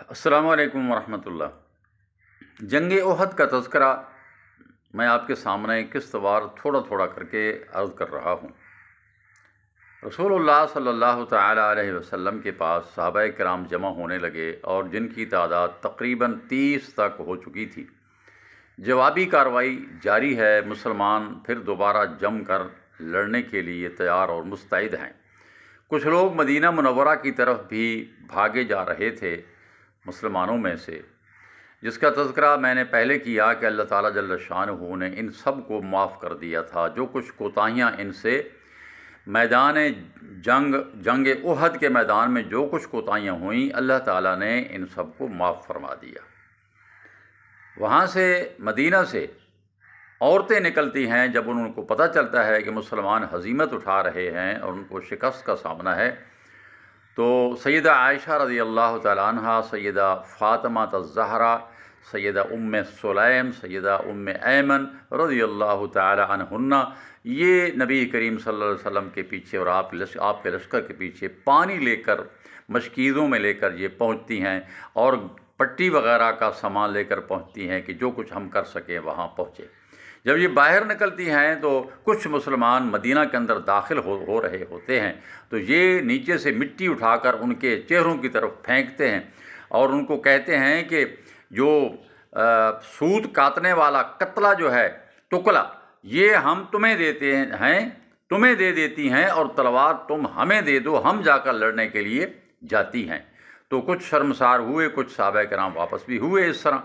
السلام علیکم ورحمۃ اللہ۔ جنگ احد کا تذکرہ میں آپ کے سامنے قسط وار تھوڑا تھوڑا کر کے عرض کر رہا ہوں۔ رسول اللہ صلی اللہ تعالی علیہ وسلم کے پاس صحابہ کرام جمع ہونے لگے اور جن کی تعداد تقریباً 30 تک ہو چکی تھی۔ جوابی کارروائی جاری ہے، مسلمان پھر دوبارہ جم کر لڑنے کے لیے تیار اور مستعد ہیں۔ کچھ لوگ مدینہ منورہ کی طرف بھی بھاگے جا رہے تھے مسلمانوں میں سے، جس کا تذکرہ میں نے پہلے کیا کہ اللہ تعالیٰ جل شانہ نے ان سب کو معاف کر دیا تھا۔ جو کچھ کوتاہیاں ان سے میدان جنگ احد کے میدان میں جو کچھ کوتاہیاں ہوئیں، اللہ تعالیٰ نے ان سب کو معاف فرما دیا۔ وہاں سے مدینہ سے عورتیں نکلتی ہیں جب ان کو پتہ چلتا ہے کہ مسلمان ہزیمت اٹھا رہے ہیں اور ان کو شکست کا سامنا ہے، تو سیدہ عائشہ رضی اللہ تعالیٰ عنہ، سیدہ فاطمہ الزہرا، سیدہ ام سلیم، سیدہ ام ایمن رضی اللہ تعالیٰ عنہن، یہ نبی کریم صلی اللہ علیہ وسلم کے پیچھے اور آپ کے لشکر کے پیچھے پانی لے کر، مشکیزوں میں لے کر یہ پہنچتی ہیں اور پٹی وغیرہ کا سامان لے کر پہنچتی ہیں کہ جو کچھ ہم کر سکیں وہاں پہنچے۔ جب یہ باہر نکلتی ہیں تو کچھ مسلمان مدینہ کے اندر داخل ہو رہے ہوتے ہیں، تو یہ نیچے سے مٹی اٹھا کر ان کے چہروں کی طرف پھینکتے ہیں اور ان کو کہتے ہیں کہ جو سوت کاٹنے والا قتلہ جو ہے، ٹکلا، یہ ہم تمہیں دیتے ہیں، تمہیں دے دیتی ہیں اور تلوار تم ہمیں دے دو، ہم جا کر لڑنے کے لیے جاتی ہیں۔ تو کچھ شرمسار ہوئے، کچھ صحابہ کرام واپس بھی ہوئے اس طرح۔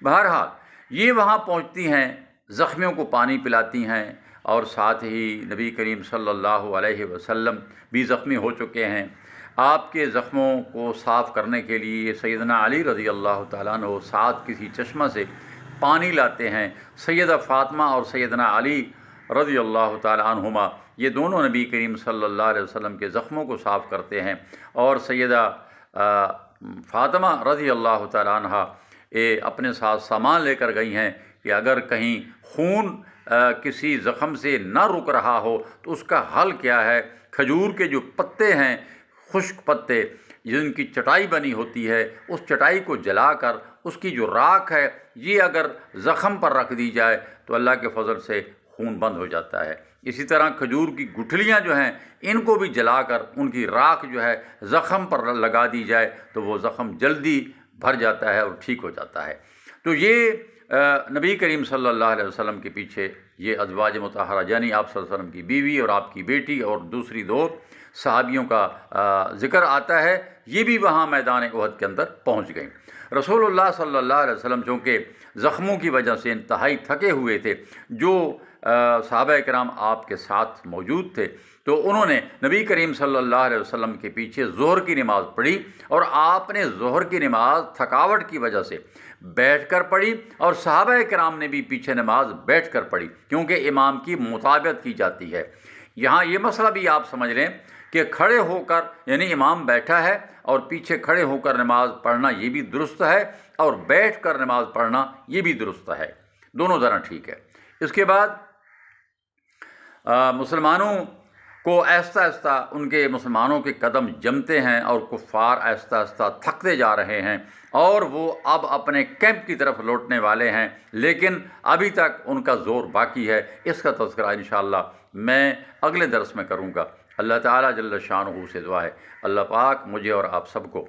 بہرحال یہ وہاں پہنچتی ہیں، زخمیوں کو پانی پلاتی ہیں اور ساتھ ہی نبی کریم صلی اللہ علیہ وسلم بھی زخمی ہو چکے ہیں۔ آپ کے زخموں کو صاف کرنے کے لیے سیدنا علی رضی اللہ تعالیٰ عنہ ساتھ کسی چشمہ سے پانی لاتے ہیں۔ سیدہ فاطمہ اور سیدنا علی رضی اللہ تعالیٰ عنہما، یہ دونوں نبی کریم صلی اللہ علیہ وسلم کے زخموں کو صاف کرتے ہیں، اور سیدہ فاطمہ رضی اللہ تعالیٰ عنہ اپنے ساتھ سامان لے کر گئی ہیں کہ اگر کہیں خون کسی زخم سے نہ رک رہا ہو تو اس کا حل کیا ہے۔ کھجور کے جو پتے ہیں، خشک پتے جن کی چٹائی بنی ہوتی ہے، اس چٹائی کو جلا کر اس کی جو راکھ ہے یہ اگر زخم پر رکھ دی جائے تو اللہ کے فضل سے خون بند ہو جاتا ہے۔ اسی طرح کھجور کی گٹھلیاں جو ہیں ان کو بھی جلا کر ان کی راکھ جو ہے زخم پر لگا دی جائے تو وہ زخم جلدی بھر جاتا ہے اور ٹھیک ہو جاتا ہے۔ تو یہ نبی کریم صلی اللہ علیہ وسلم کے پیچھے یہ ازواج مطہرہ، یعنی آپ صلی اللہ علیہ وسلم کی بیوی اور آپ کی بیٹی اور دوسری 2 صحابیوں کا ذکر آتا ہے، یہ بھی وہاں میدان احد کے اندر پہنچ گئیں۔ رسول اللہ صلی اللہ علیہ وسلم چونکہ زخموں کی وجہ سے انتہائی تھکے ہوئے تھے، جو صحابہ کرام آپ کے ساتھ موجود تھے تو انہوں نے نبی کریم صلی اللہ علیہ وسلم کے پیچھے ظہر کی نماز پڑھی، اور آپ نے ظہر کی نماز تھکاوٹ کی وجہ سے بیٹھ کر پڑھی، اور صحابہ کرام نے بھی پیچھے نماز بیٹھ کر پڑھی، کیونکہ امام کی مطابقت کی جاتی ہے۔ یہاں یہ مسئلہ بھی آپ سمجھ لیں کہ کھڑے ہو کر، یعنی امام بیٹھا ہے اور پیچھے کھڑے ہو کر نماز پڑھنا یہ بھی درست ہے، اور بیٹھ کر نماز پڑھنا یہ بھی درست ہے، دونوں طرح ٹھیک ہے۔ اس کے بعد مسلمانوں کو آہستہ آہستہ مسلمانوں کے قدم جمتے ہیں اور کفار آہستہ آہستہ تھکتے جا رہے ہیں، اور وہ اب اپنے کیمپ کی طرف لوٹنے والے ہیں، لیکن ابھی تک ان کا زور باقی ہے۔ اس کا تذکرہ انشاءاللہ میں اگلے درس میں کروں گا۔ اللہ تعالیٰ جل شانہ سے دعا ہے اللہ پاک مجھے اور آپ سب کو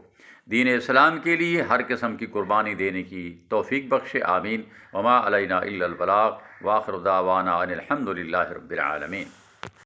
دین اسلام کے لیے ہر قسم کی قربانی دینے کی توفیق بخشے، آمین۔ وما علینا الا البلاغ، وآخر دعوانا ان الحمد للہ رب العالمین۔